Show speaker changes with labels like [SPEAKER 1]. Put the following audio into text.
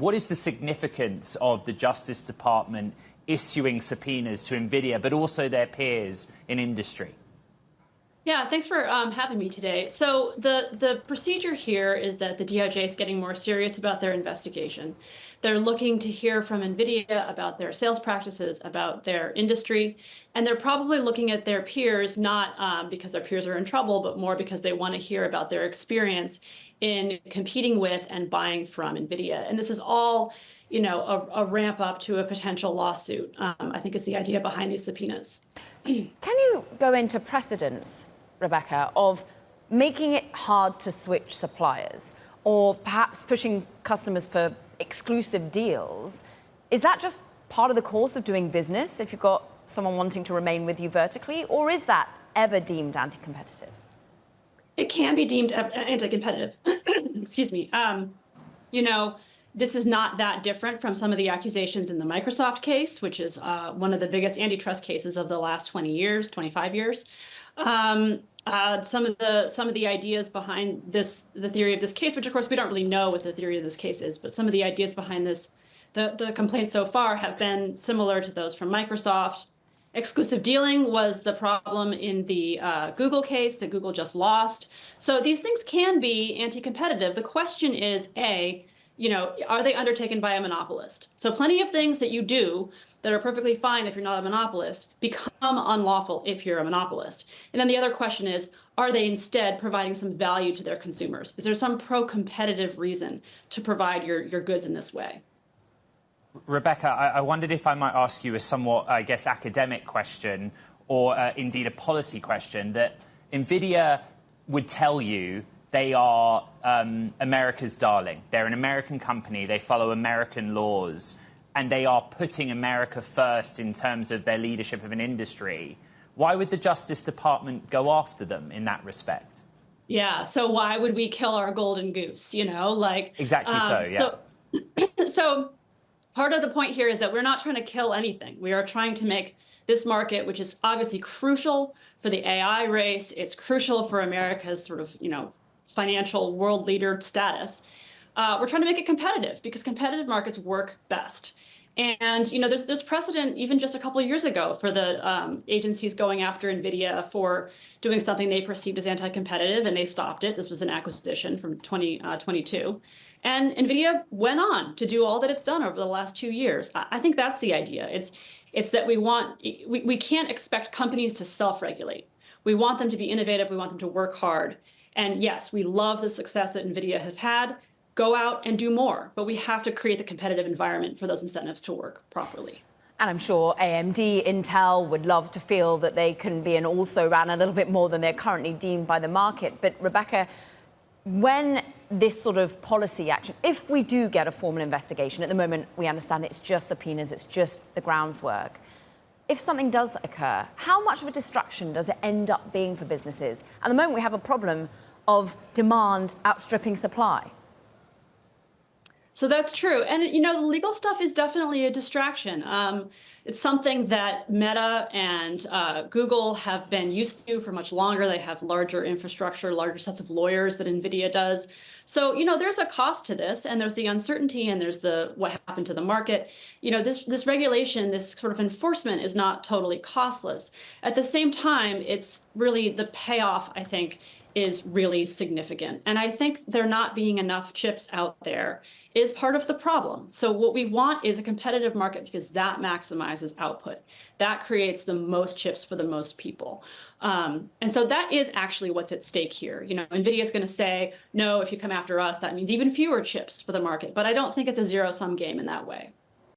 [SPEAKER 1] What is the significance of the Justice Department issuing subpoenas to Nvidia, but also their peers in industry?
[SPEAKER 2] Yeah, thanks for having me today. So the procedure here is that the DOJ is getting more serious about their investigation. They're looking to hear from Nvidia about their sales practices, about their industry, and they're probably looking at their peers, not because their peers are in trouble, but more because they want to hear about their experience in competing with and buying from Nvidia. And this is all, a ramp up to a potential lawsuit, I think is the idea behind these subpoenas.
[SPEAKER 3] Can you go into precedents, Rebecca, of making it hard to switch suppliers or perhaps pushing customers for exclusive deals? Is that just part of the course of doing business if you've got someone wanting to remain with you vertically, or is that ever deemed anti-competitive?
[SPEAKER 2] It can be deemed anti-competitive. Excuse me. This is not that different from some of the accusations in the Microsoft case, which is one of the biggest antitrust cases of the last 20 years, 25 years. Some of the ideas behind this, the theory of this case, which of course we don't really know what the theory of this case is, but some of the ideas behind this, the complaints so far have been similar to those from Microsoft. Exclusive dealing was the problem in the Google case that Google just lost. So these things can be anti-competitive. The question is, are they undertaken by a monopolist? So plenty of things that you do that are perfectly fine if you're not a monopolist become unlawful if you're a monopolist. And then the other question is, are they instead providing some value to their consumers? Is there some pro-competitive reason to provide your goods in this way?
[SPEAKER 1] Rebecca, I wondered if I might ask you a somewhat, academic question or indeed a policy question, that Nvidia would tell you they are America's darling. They're an American company. They follow American laws, and they are putting America first in terms of their leadership of an industry. Why would the Justice Department go after them in that respect?
[SPEAKER 2] Yeah, so why would we kill our golden goose,
[SPEAKER 1] Exactly so, yeah.
[SPEAKER 2] So part of the point here is that we're not trying to kill anything. We are trying to make this market, which is obviously crucial for the AI race. It's crucial for America's sort of, financial world leader status. We're trying to make it competitive because competitive markets work best. And there's precedent even just a couple of years ago for the agencies going after Nvidia for doing something they perceived as anti-competitive, and they stopped it. This was an acquisition from 2022. And Nvidia went on to do all that it's done over the last 2 years. I think that's the idea. It's that we can't expect companies to self-regulate. We want them to be innovative. We want them to work hard. And yes, we love the success that Nvidia has had. Go out and do more. But we have to create the competitive environment for those incentives to work properly.
[SPEAKER 3] And I'm sure AMD, Intel would love to feel that they can be an also-ran a little bit more than they're currently deemed by the market. But Rebecca, when this sort of policy action, if we do get a formal investigation, at the moment we understand it's just subpoenas, it's just the groundswork. If something does occur, how much of a distraction does it end up being for businesses? At the moment, we have a problem of demand outstripping supply.
[SPEAKER 2] So that's true. And, the legal stuff is definitely a distraction. It's something that Meta and Google have been used to for much longer. They have larger infrastructure, larger sets of lawyers than NVIDIA does. So, there's a cost to this, and there's the uncertainty, and there's what happened to the market. This regulation, this sort of enforcement is not totally costless. At the same time, it's really the payoff, I think, is really significant. And I think there not being enough chips out there is part of the problem. So what we want is a competitive market because that maximizes output. That creates the most chips for the most people. And so that is actually what's at stake here. NVIDIA is going to say, no, if you come after us, that means even fewer chips for the market. But I don't think it's a zero-sum game in that way.